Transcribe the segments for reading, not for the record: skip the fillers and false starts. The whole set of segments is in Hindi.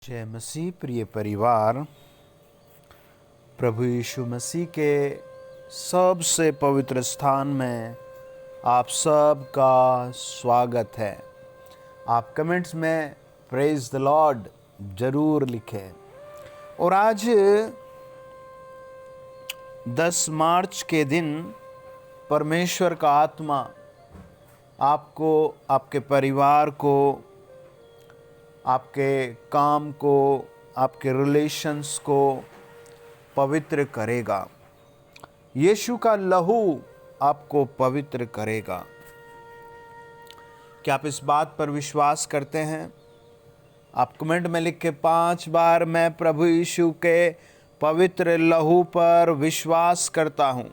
जय मसीह। प्रिय परिवार, प्रभु यीशु मसीह के सबसे पवित्र स्थान में आप सब का स्वागत है। आप कमेंट्स में प्रेज द लॉर्ड जरूर लिखें। और आज 10 मार्च के दिन परमेश्वर का आत्मा आपको, आपके परिवार को, आपके काम को, आपके रिलेशंस को पवित्र करेगा। यीशु का लहू आपको पवित्र करेगा। क्या आप इस बात पर विश्वास करते हैं? आप कमेंट में लिख के 5 बार मैं प्रभु यीशु के पवित्र लहू पर विश्वास करता हूँ।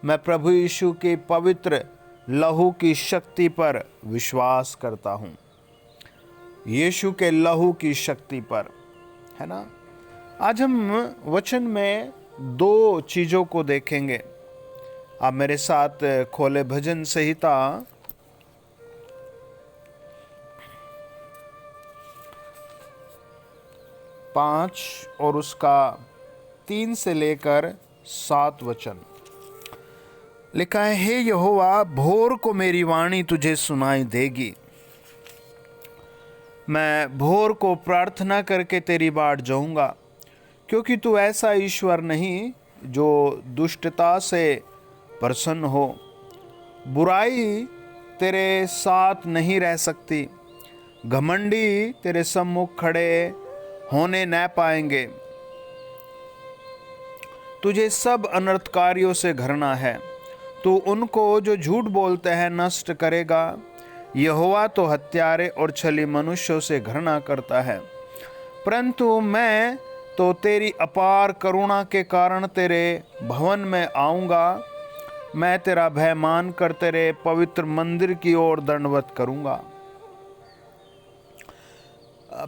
मैं प्रभु यीशु की पवित्र लहू की शक्ति पर विश्वास करता हूँ। यीशु के लहू की शक्ति पर, है ना। आज हम वचन में 2 चीज़ों को देखेंगे। आप मेरे साथ खोले भजन संहिता 5 और उसका 3 से लेकर 7 वचन। लिखा है, हे यहोवा, भोर को मेरी वाणी तुझे सुनाई देगी। मैं भोर को प्रार्थना करके तेरी बाट जाऊंगा, क्योंकि तू ऐसा ईश्वर नहीं जो दुष्टता से प्रसन्न हो। बुराई तेरे साथ नहीं रह सकती। घमंडी तेरे सम्मुख खड़े होने न पाएंगे। तुझे सब अनर्थकारियों से घृणा है। तू उनको जो झूठ बोलते हैं नष्ट करेगा। यहोवा तो हत्यारे और छली मनुष्यों से घृणा करता है। परंतु मैं तो तेरी अपार करुणा के कारण तेरे भवन में आऊँगा। मैं तेरा भय मान कर तेरे पवित्र मंदिर की ओर दंडवत करूँगा।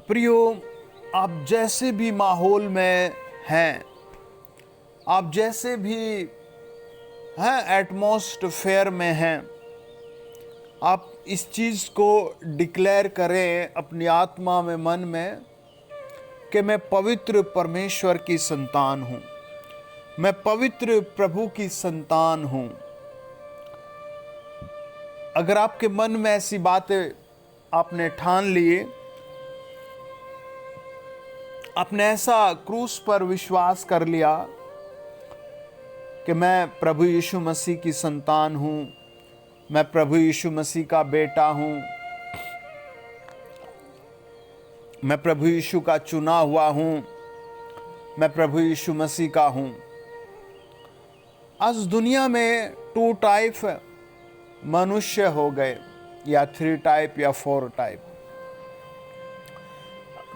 प्रियो, आप जैसे भी माहौल में हैं, आप जैसे भी हैं एटमॉस्फेयर में हैं, आप इस चीज़ को डिक्लेयर करें अपनी आत्मा में, मन में, कि मैं पवित्र परमेश्वर की संतान हूँ। मैं पवित्र प्रभु की संतान हूँ। अगर आपके मन में ऐसी बातें आपने ठान लिए, आपने ऐसा क्रूस पर विश्वास कर लिया कि मैं प्रभु यीशु मसीह की संतान हूँ, मैं प्रभु यीशु मसीह का बेटा हूँ, मैं प्रभु यीशु का चुना हुआ हूँ, मैं प्रभु यीशु मसीह का हूँ। आज दुनिया में 2 टाइप मनुष्य हो गए, या 3 टाइप या 4 टाइप।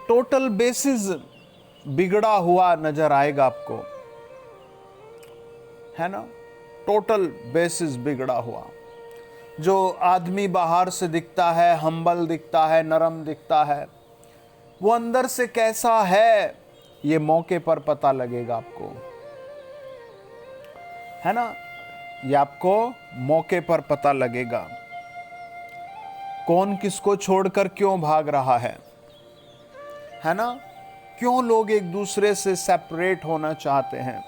टोटल बेसिस बिगड़ा हुआ नजर आएगा आपको, है ना। टोटल बेसिस बिगड़ा हुआ। जो आदमी बाहर से दिखता है, हम्बल दिखता है, नरम दिखता है, वो अंदर से कैसा है ये मौके पर पता लगेगा आपको, है ना। ये आपको मौके पर पता लगेगा। कौन किसको छोड़कर क्यों भाग रहा है ना। क्यों लोग एक दूसरे से सेपरेट होना चाहते हैं,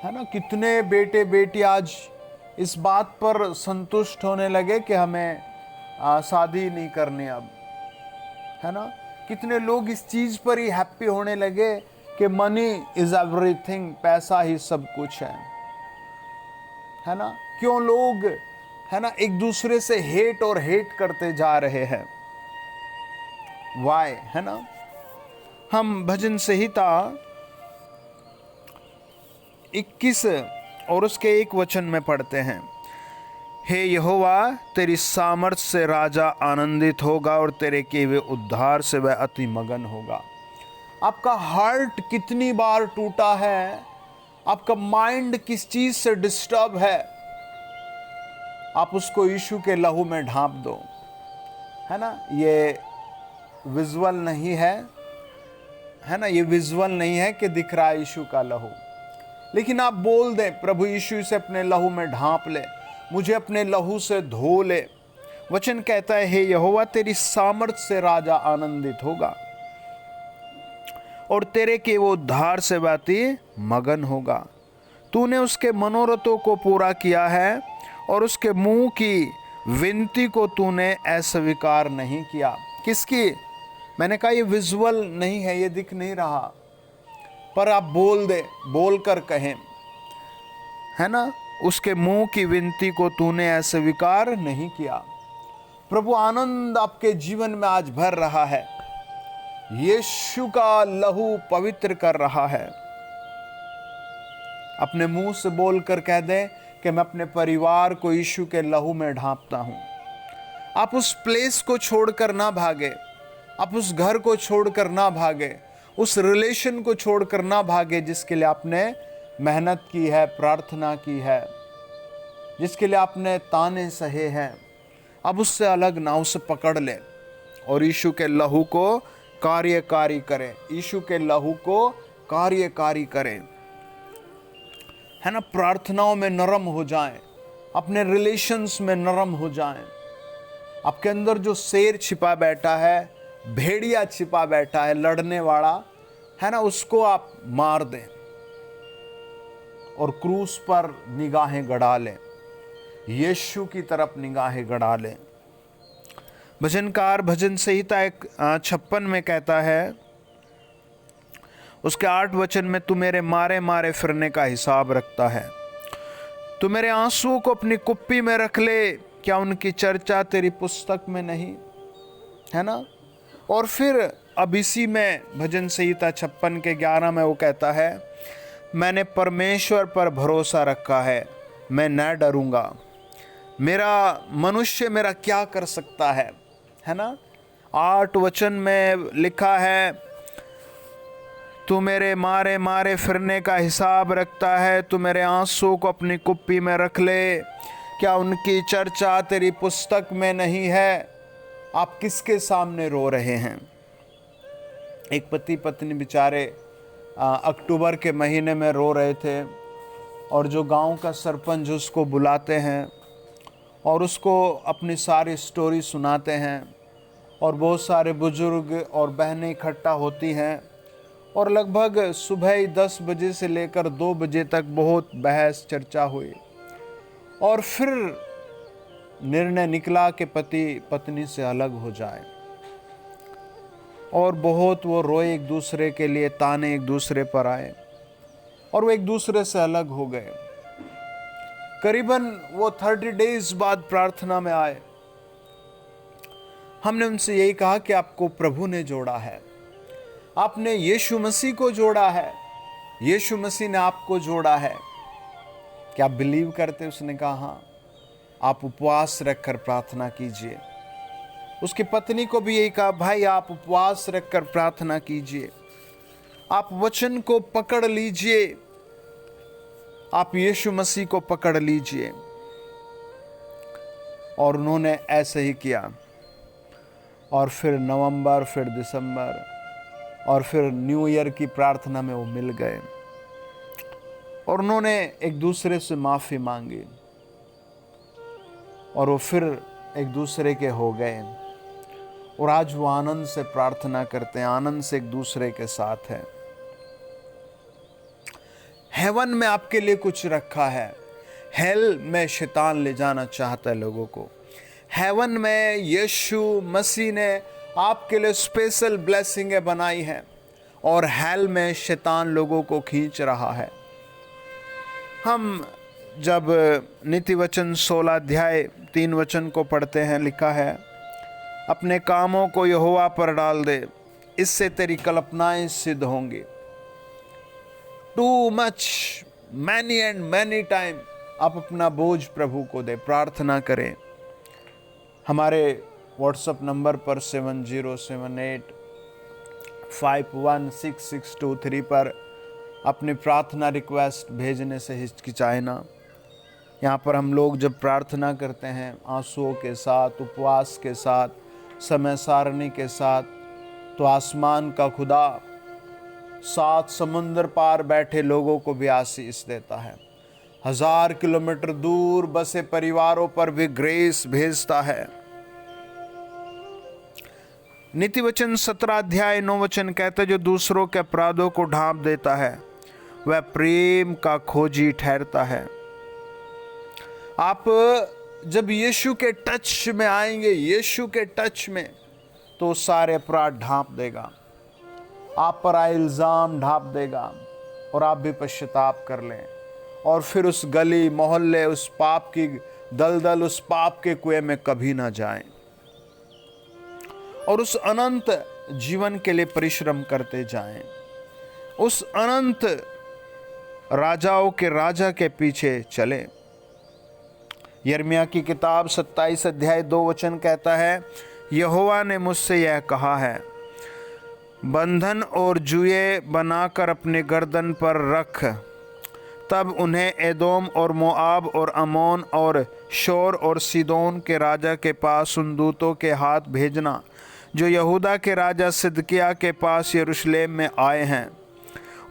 है ना। कितने बेटे बेटी आज इस बात पर संतुष्ट होने लगे कि हमें शादी नहीं करनी अब, है ना। कितने लोग इस चीज पर ही हैप्पी होने लगे कि मनी इज एवरीथिंग, पैसा ही सब कुछ है ना। क्यों लोग, है ना, एक दूसरे से हेट और हेट करते जा रहे हैं, वाई, है ना। हम भजन संहिता 21 और उसके 1 वचन में पढ़ते हैं, हे यहोवा, तेरी सामर्थ से राजा आनंदित होगा और तेरे किए हुए उद्धार से वह अति मगन होगा। आपका हार्ट कितनी बार टूटा है, आपका माइंड किस चीज से डिस्टर्ब है, आप उसको यीशु के लहू में ढांप दो, है ना। ये विजुअल नहीं है ना, ये विजुअल नहीं है कि दिख रहा है यीशु का लहू, लेकिन आप बोल दें, प्रभु यीशु से अपने लहू में ढांप ले, मुझे अपने लहू से धो ले। वचन कहता है, हे यहोवा, तेरी सामर्थ से राजा आनंदित होगा। और तेरे के वो उद्धार से बाती मगन होगा। तूने उसके मनोरथों को पूरा किया है और उसके मुंह की विनती को तूने अस्वीकार नहीं किया। किसकी? मैंने कहा ये विजुअल नहीं है, ये दिख नहीं रहा, पर आप बोल दे, बोल कर कहें, है ना, उसके मुंह की विनती को तूने अस्वीकार नहीं किया। प्रभु आनंद आपके जीवन में आज भर रहा है। यीशु का लहू पवित्र कर रहा है। अपने मुंह से बोलकर कह दें कि मैं अपने परिवार को यीशु के लहू में ढांपता हूं। आप उस प्लेस को छोड़कर ना भागे, आप उस घर को छोड़कर ना भागे, उस रिलेशन को छोड़कर ना भागे जिसके लिए आपने मेहनत की है, प्रार्थना की है, जिसके लिए आपने ताने सहे हैं। अब उससे अलग ना, उसे पकड़ ले और यीशु के लहू को कार्यकारी करें, यीशु के लहू को कार्यकारी करें, है ना। प्रार्थनाओं में नरम हो जाएं, अपने रिलेशंस में नरम हो जाएं। आपके अंदर जो शेर छिपा बैठा है, भेड़िया छिपा बैठा है, लड़ने वाला, है ना, उसको आप मार दें और क्रूस पर निगाहें गड़ा लें, यीशु की तरफ निगाहें गड़ा लें। भजनकार भजन संहिता 56 में कहता है, उसके 8 वचन में, तू मेरे मारे मारे फिरने का हिसाब रखता है, तू मेरे आंसुओं को अपनी कुप्पी में रख ले, क्या उनकी चर्चा तेरी पुस्तक में नहीं, है ना। और फिर अब इसी में भजन संहिता 56 के 11 में वो कहता है, मैंने परमेश्वर पर भरोसा रखा है, मैं न डरूंगा, मेरा मनुष्य मेरा क्या कर सकता है ना। 8 वचन में लिखा है, तू मेरे मारे मारे फिरने का हिसाब रखता है, तू मेरे आंसू को अपनी कुप्पी में रख ले, क्या उनकी चर्चा तेरी पुस्तक में नहीं है। आप किसके सामने रो रहे हैं? एक पति पत्नी बेचारे अक्टूबर के महीने में रो रहे थे और जो गांव का सरपंच उसको बुलाते हैं और उसको अपनी सारी स्टोरी सुनाते हैं और बहुत सारे बुजुर्ग और बहनें इकट्ठा होती हैं और लगभग सुबह 10 बजे से लेकर 2 बजे तक बहुत बहस चर्चा हुई और फिर निर्णय निकला कि पति पत्नी से अलग हो जाए और बहुत वो रोए, एक दूसरे के लिए ताने एक दूसरे पर आए और वो एक दूसरे से अलग हो गए। करीबन वो 30 डेज बाद प्रार्थना में आए। हमने उनसे यही कहा कि आपको प्रभु ने जोड़ा है, आपने यीशु मसीह को जोड़ा है, यीशु मसीह ने आपको जोड़ा है, क्या आप बिलीव करते? उसने कहा हाँ। आप उपवास रखकर प्रार्थना कीजिए। उसकी पत्नी को भी यही कहा, भाई आप उपवास रखकर प्रार्थना कीजिए, आप वचन को पकड़ लीजिए, आप यीशु मसीह को पकड़ लीजिए। और उन्होंने ऐसे ही किया और फिर नवंबर, फिर दिसंबर और फिर न्यू ईयर की प्रार्थना में वो मिल गए और उन्होंने एक दूसरे से माफ़ी मांगी और वो फिर एक दूसरे के हो गए और आज वो आनंद से प्रार्थना करते हैं, आनंद से एक दूसरे के साथ है। हेवन में आपके लिए कुछ रखा है, हेल में शैतान ले जाना चाहता है लोगों को। हेवन में यीशु मसीह ने आपके लिए स्पेशल ब्लेसिंगें बनाई हैं और हेल में शैतान लोगों को खींच रहा है। हम जब नीति वचन 16 अध्याय 3 वचन को पढ़ते हैं, लिखा है, अपने कामों को यहोवा पर डाल दे, इससे तेरी कल्पनाएं सिद्ध होंगी। Too much, many and many time आप अपना बोझ प्रभु को दे, प्रार्थना करें। हमारे व्हाट्सएप नंबर पर 7078516623 पर अपनी प्रार्थना रिक्वेस्ट भेजने से हिचकिचाए ना। यहाँ पर हम लोग जब प्रार्थना करते हैं आंसुओं के साथ, उपवास के साथ, समय सारणी के साथ, तो आसमान का खुदा 7 समुंदर पार बैठे लोगों को भी आशीष देता है। 1000 किलोमीटर दूर बसे परिवारों पर भी ग्रेस भेजता है। नीति वचन 17 अध्याय 9 वचन कहते, जो दूसरों के अपराधों को ढांप देता है वह प्रेम का खोजी ठहरता है। आप जब यीशु के टच में आएंगे, यीशु के टच में, तो सारे अपराध ढांप देगा, आप पर आए इल्जाम ढांप देगा और आप भी पश्चाताप कर लें और फिर उस गली मोहल्ले, उस पाप की दलदल, उस पाप के कुएं में कभी ना जाएं और उस अनंत जीवन के लिए परिश्रम करते जाएं, उस अनंत राजाओं के राजा के पीछे चलें। यिर्मयाह की किताब 27 अध्याय 2 वचन कहता है, यहोवा ने मुझसे यह कहा है, बंधन और जुए बनाकर अपने गर्दन पर रख, तब उन्हें एदोम और मोआब और अमोन और शोर और सीदोन के राजा के पास उन दूतों के हाथ भेजना जो यहूदा के राजा सिदकिय्याह के पास यरूशलेम में आए हैं।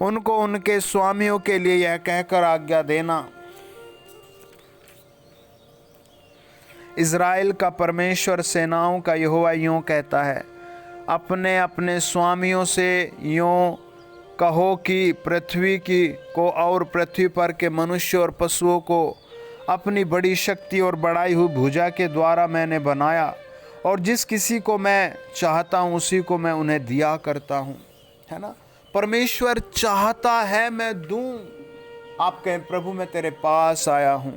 उनको उनके स्वामियों के लिए यह कहकर आज्ञा देना, इज़राइल का परमेश्वर सेनाओं का यहोवा यूँ कहता है, अपने अपने स्वामियों से यूँ कहो कि पृथ्वी की को और पृथ्वी पर के मनुष्य और पशुओं को अपनी बड़ी शक्ति और बढ़ाई हुई भुजा के द्वारा मैंने बनाया और जिस किसी को मैं चाहता हूँ उसी को मैं उन्हें दिया करता हूँ। है ना, परमेश्वर चाहता है मैं दूं। आप कहें, प्रभु मैं तेरे पास आया हूँ।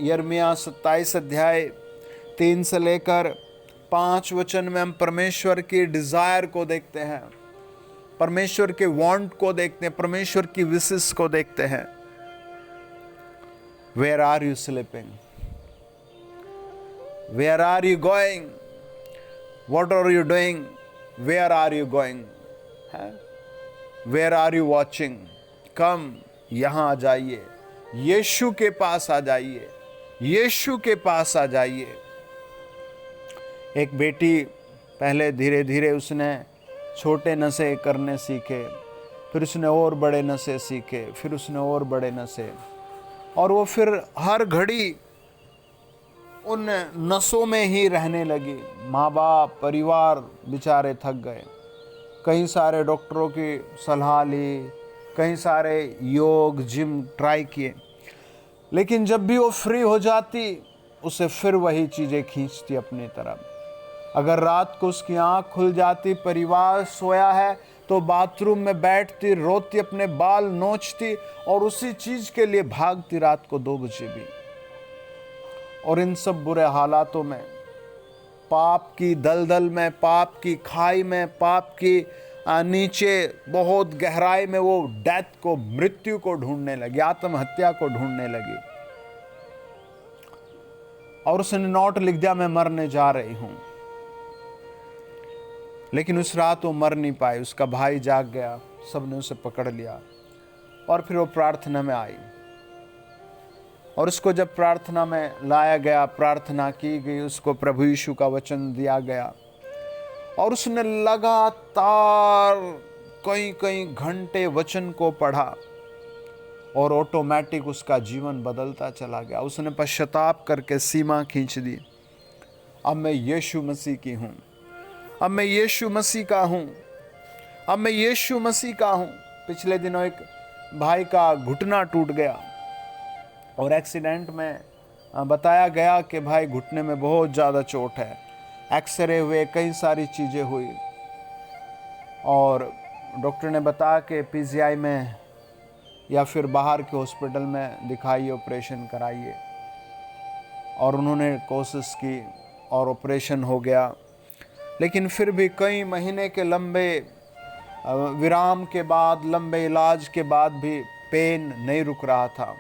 यिर्मयाह 27 अध्याय 3 से लेकर 5 वचन में हम परमेश्वर की डिज़ायर को देखते हैं, परमेश्वर के वांट को देखते हैं, परमेश्वर की विशेष को देखते हैं। Where are you sleeping, where are you going, what are you doing, where are you going, where are you watching. Come, यहाँ आ जाइए, यीशु के पास आ जाइए, यीशु के पास आ जाइए। एक बेटी पहले धीरे धीरे उसने छोटे नशे करने सीखे, फिर उसने और बड़े नशे सीखे, फिर उसने और बड़े नशे, और वो फिर हर घड़ी उन नशों में ही रहने लगी। माँ बाप, परिवार बेचारे थक गए, कई सारे डॉक्टरों की सलाह ली, कई सारे योग जिम ट्राई किए, लेकिन जब भी वो फ्री हो जाती उसे फिर वही चीज़ें खींचती अपनी तरफ। अगर रात को उसकी आँख खुल जाती, परिवार सोया है, तो बाथरूम में बैठती, रोती, अपने बाल नोचती और उसी चीज़ के लिए भागती रात को 2 बजे भी। और इन सब बुरे हालातों में, पाप की दलदल में, पाप की खाई में, पाप की नीचे बहुत गहराई में वो डेथ को, मृत्यु को ढूंढने लगी, आत्महत्या को ढूंढने लगी। और उसने नोट लिख दिया, मैं मरने जा रही हूं। लेकिन उस रात वो मर नहीं पाई। उसका भाई जाग गया, सबने उसे पकड़ लिया और फिर वो प्रार्थना में आई। और उसको जब प्रार्थना में लाया गया, प्रार्थना की गई, उसको प्रभु यीशु का वचन दिया गया और उसने लगातार कई घंटे वचन को पढ़ा और ऑटोमेटिक उसका जीवन बदलता चला गया। उसने पश्चाताप करके सीमा खींच दी, अब मैं यीशु मसीह की हूँ, अब मैं यीशु मसीह का हूँ, अब मैं यीशु मसीह का हूँ। पिछले दिनों एक भाई का घुटना टूट गया और एक्सीडेंट में बताया गया कि भाई घुटने में बहुत ज़्यादा चोट है। एक्सरे हुए, कई सारी चीज़ें हुई और डॉक्टर ने बताया कि पीजीआई में या फिर बाहर के हॉस्पिटल में दिखाइए, ऑपरेशन कराइए। और उन्होंने कोशिश की और ऑपरेशन हो गया। लेकिन फिर भी कई महीने के लंबे विराम के बाद, लंबे इलाज के बाद भी पेन नहीं रुक रहा था।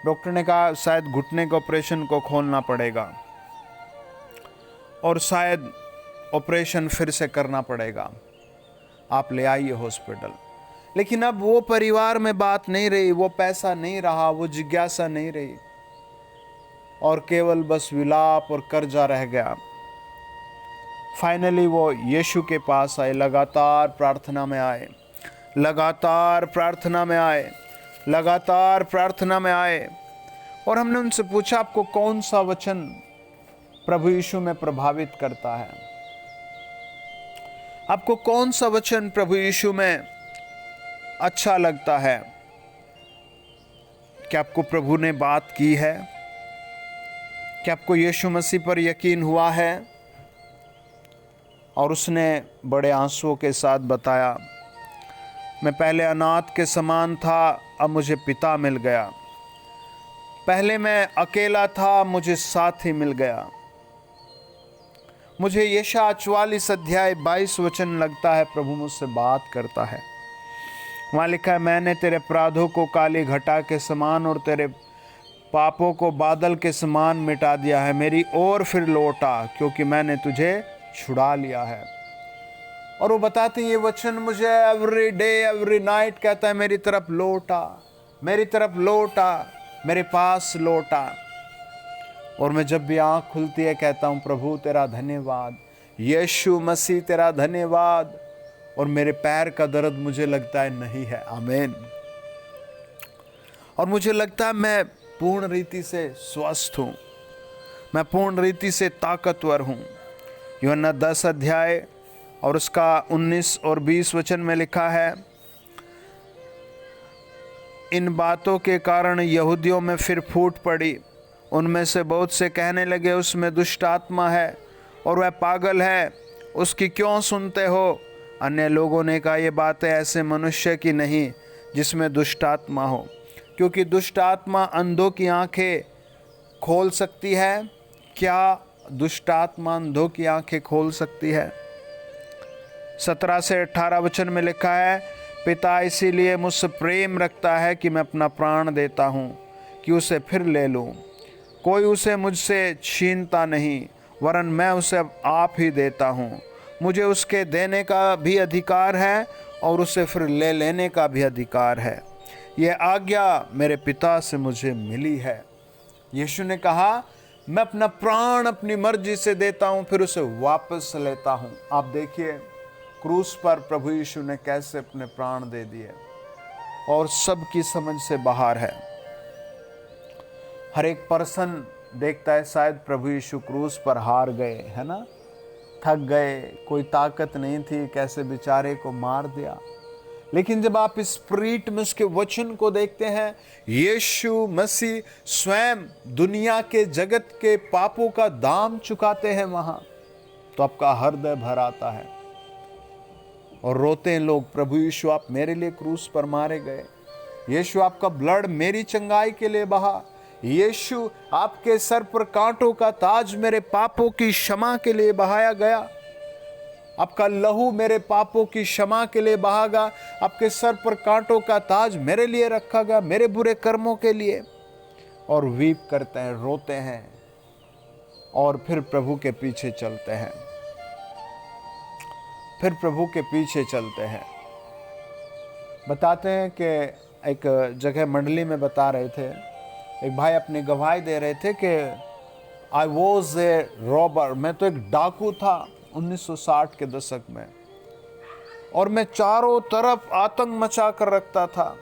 डॉक्टर ने कहा शायद घुटने के ऑपरेशन को खोलना पड़ेगा और शायद ऑपरेशन फिर से करना पड़ेगा, आप ले आइए हॉस्पिटल। लेकिन अब वो परिवार में बात नहीं रही, वो पैसा नहीं रहा, वो जिज्ञासा नहीं रही और केवल बस विलाप और कर्जा रह गया। फाइनली वो यीशु के पास आए, लगातार प्रार्थना में आए, लगातार प्रार्थना में आए, लगातार प्रार्थना में आए। और हमने उनसे पूछा आपको कौन सा वचन प्रभु यीशु में प्रभावित करता है। आपको कौन सा वचन प्रभु यीशु में अच्छा लगता है? क्या आपको प्रभु ने बात की है? क्या आपको यीशु मसीह पर यकीन हुआ है? और उसने बड़े आंसुओं के साथ बताया, मैं पहले अनाथ के समान था, अब मुझे पिता मिल गया। पहले मैं अकेला था, मुझे साथी मिल गया। मुझे यशायाह 44 अध्याय 22 वचन लगता है प्रभु मुझसे बात करता है। वहाँ लिखा है, मैंने तेरे अपराधों को काली घटा के समान और तेरे पापों को बादल के समान मिटा दिया है। मेरी ओर फिर लौटा, क्योंकि मैंने तुझे छुड़ा लिया है। और वो बताते हैं, ये वचन मुझे एवरी डे एवरी नाइट कहता है, मेरी तरफ लौटा, मेरी तरफ लौटा, मेरे पास लौटा। और मैं जब भी आँख खुलती है कहता हूँ, प्रभु तेरा धन्यवाद, यीशु मसीह तेरा धन्यवाद। और मेरे पैर का दर्द मुझे लगता है नहीं है। आमीन। और मुझे लगता है मैं पूर्ण रीति से स्वस्थ हूँ, मैं पूर्ण रीति से ताकतवर हूँ। यूहन्ना 10 अध्याय और उसका 19 और 20 वचन में लिखा है, इन बातों के कारण यहूदियों में फिर फूट पड़ी। उनमें से बहुत से कहने लगे, उसमें दुष्ट आत्मा है और वह पागल है, उसकी क्यों सुनते हो? अन्य लोगों ने कहा, ये बातें ऐसे मनुष्य की नहीं जिसमें दुष्ट आत्मा हो, क्योंकि दुष्ट आत्मा अंधों की आंखें खोल सकती है। क्या दुष्ट आत्मा अंधों की आंखें खोल सकती है? 17 से 18 वचन में लिखा है, पिता इसीलिए मुझसे प्रेम रखता है कि मैं अपना प्राण देता हूँ कि उसे फिर ले लूँ। कोई उसे मुझसे छीनता नहीं, वरन मैं उसे आप ही देता हूँ। मुझे उसके देने का भी अधिकार है और उसे फिर ले लेने का भी अधिकार है। यह आज्ञा मेरे पिता से मुझे मिली है। यीशु ने कहा, मैं अपना प्राण अपनी मर्जी से देता हूँ, फिर उसे वापस लेता हूँ। आप देखिए क्रूस पर प्रभु यीशु ने कैसे अपने प्राण दे दिए, और सबकी समझ से बाहर है। हर एक पर्सन देखता है शायद प्रभु यीशु क्रूस पर हार गए, है ना, थक गए, कोई ताकत नहीं थी, कैसे बेचारे को मार दिया। लेकिन जब आप इस स्पिरिट में उसके वचन को देखते हैं, यीशु मसीह स्वयं दुनिया के जगत के पापों का दाम चुकाते हैं वहां, तो आपका हृदय भर आता है और रोते हैं लोग, प्रभु यीशु आप मेरे लिए क्रूस पर मारे गए, यीशु आपका ब्लड मेरी चंगाई के लिए बहा, यीशु आपके सर पर कांटों का ताज मेरे पापों की क्षमा के लिए बहाया गया, आपका लहू मेरे पापों की क्षमा के लिए बहा गया, आपके सर पर कांटों का ताज मेरे लिए रखा गया, मेरे बुरे कर्मों के लिए। और वीप करते हैं, रोते हैं और फिर प्रभु के पीछे चलते हैं, फिर प्रभु के पीछे चलते हैं। बताते हैं कि एक जगह मंडली में बता रहे थे, एक भाई अपनी गवाही दे रहे थे कि आई वॉज ए रॉबर, मैं तो एक डाकू था 1960 के दशक में, और मैं चारों तरफ आतंक मचा कर रखता था।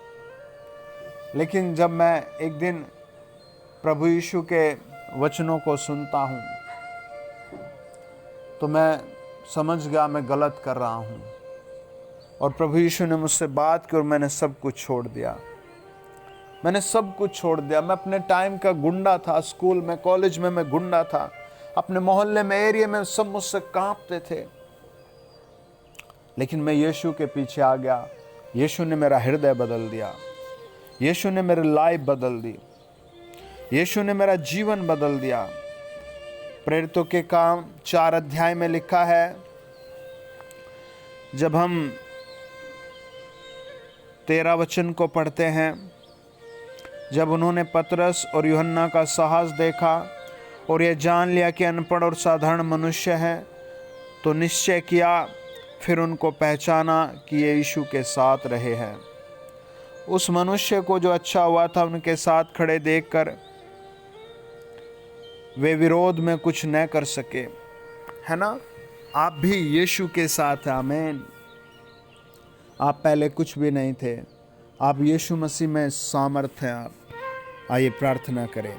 लेकिन जब मैं एक दिन प्रभु यीशु के वचनों को सुनता हूँ तो मैं समझ गया मैं गलत कर रहा हूँ, और प्रभु यीशु ने मुझसे बात की और मैंने सब कुछ छोड़ दिया, मैंने सब कुछ छोड़ दिया। मैं अपने टाइम का गुंडा था, स्कूल में कॉलेज में मैं गुंडा था, अपने मोहल्ले में एरिया में सब मुझसे कांपते थे, लेकिन मैं यीशु के पीछे आ गया। यीशु ने मेरा हृदय बदल दिया, यीशु ने मेरी लाइफ बदल दी, यीशु ने मेरा जीवन बदल दिया। प्रेरितों के काम 4 अध्याय में लिखा है, जब हम 13 वचन को पढ़ते हैं, जब उन्होंने पतरस और यूहन्ना का साहस देखा और यह जान लिया कि अनपढ़ और साधारण मनुष्य हैं, तो निश्चय किया, फिर उनको पहचाना कि ये यीशु के साथ रहे हैं। उस मनुष्य को जो अच्छा हुआ था उनके साथ खड़े देखकर वे विरोध में कुछ न कर सके, है ना। आप भी यीशु के साथ हैं, आमीन। आप पहले कुछ भी नहीं थे, आप यीशु मसीह में सामर्थ हैं। आप आइए प्रार्थना करें।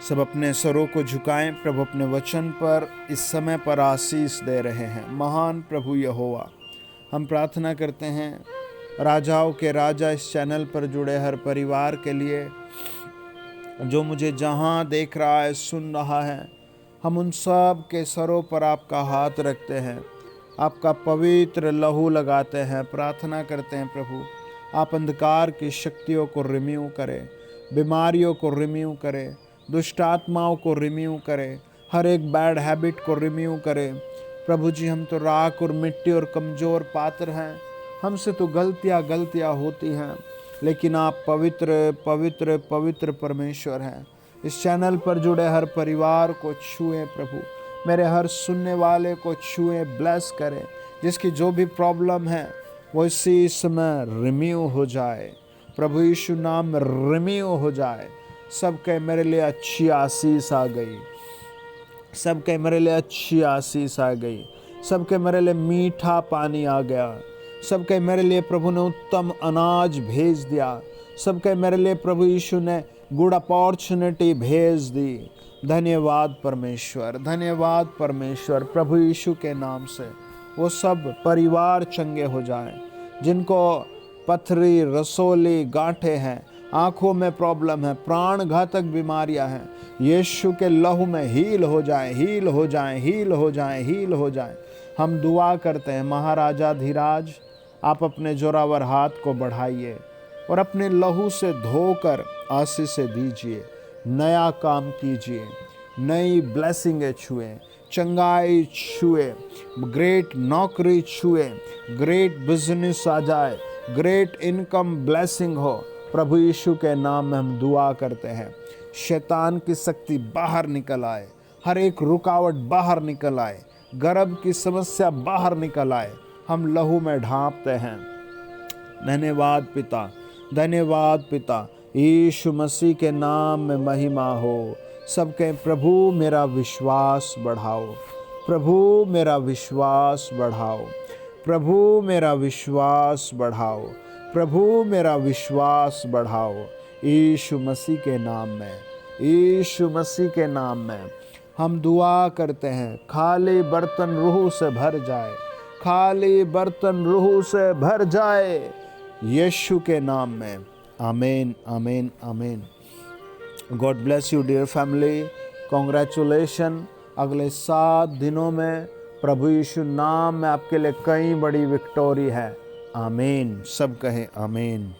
सब अपने सरों को झुकाएं। प्रभु अपने वचन पर इस समय पर आशीष दे रहे हैं। महान प्रभु यहोवा, हम प्रार्थना करते हैं राजाओं के राजा इस चैनल पर जुड़े हर परिवार के लिए, जो मुझे जहां देख रहा है, सुन रहा है, हम उन सब के सरों पर आपका हाथ रखते हैं, आपका पवित्र लहू लगाते हैं। प्रार्थना करते हैं प्रभु, आप अंधकार की शक्तियों को रिम्यू करें, बीमारियों को रिम्यू करें, दुष्ट आत्माओं को रिम्यू करें, हर एक बैड हैबिट को रिम्यू करें। प्रभु जी, हम तो राख और मिट्टी और कमज़ोर पात्र हैं, हमसे तो गलतियाँ होती हैं, लेकिन आप पवित्र पवित्र पवित्र परमेश्वर हैं। इस चैनल पर जुड़े हर परिवार को छुएं प्रभु, मेरे हर सुनने वाले को छुएं, ब्लेस करें। जिसकी जो भी प्रॉब्लम है वो इसी समय रिम्यू हो जाए, प्रभु यीशु नाम में रिम्यू हो जाए। सबके मेरे लिए अच्छी आशीष आ गई, सबके मेरे लिए अच्छी आशीष आ गई, सबके मेरे लिए मीठा पानी आ गया, सबके मेरे लिए प्रभु ने उत्तम अनाज भेज दिया, सबके मेरे लिए प्रभु यीशु ने गुड अपॉर्चुनिटी भेज दी। धन्यवाद परमेश्वर, धन्यवाद परमेश्वर। प्रभु यीशु के नाम से वो सब परिवार चंगे हो जाएं, जिनको पथरी, रसोली, गांठें हैं, आंखों में प्रॉब्लम है, प्राण घातक बीमारियां हैं, यीशु के लहू में हील हो जाएं, हील हो जाएं, हील हो जाएं, हील हो जाएं। हम दुआ करते हैं महाराजा धीराज, आप अपने जोरावर हाथ को बढ़ाइए और अपने लहू से धोकर आशीष दीजिए, नया काम कीजिए, नई ब्लेसिंगें छुए, चंगाई छुए, ग्रेट नौकरी छुए, ग्रेट बिजनेस आ जाए, ग्रेट इनकम ब्लेसिंग हो। प्रभु यीशु के नाम में हम दुआ करते हैं। शैतान की शक्ति बाहर निकल आए, हर एक रुकावट बाहर निकल आए, गर्भ की समस्या बाहर निकल आए, हम लहू में ढांपते हैं। धन्यवाद पिता, धन्यवाद पिता। यीशु मसीह के नाम में महिमा हो। सबके प्रभु मेरा विश्वास बढ़ाओ, प्रभु मेरा विश्वास बढ़ाओ, प्रभु मेरा विश्वास बढ़ाओ, प्रभु मेरा विश्वास बढ़ाओ। यीशु मसीह के नाम में, यीशु मसीह के नाम में हम दुआ करते हैं। खाली बर्तन रूह से भर जाए, खाली बर्तन रूह से भर जाए, यीशु के नाम में। आमीन, आमीन, आमीन। God bless you dear family, congratulation. अगले 7 दिनों में प्रभु यीशु नाम में आपके लिए कई बड़ी विक्टोरी है। आमीन, सब कहें आमीन।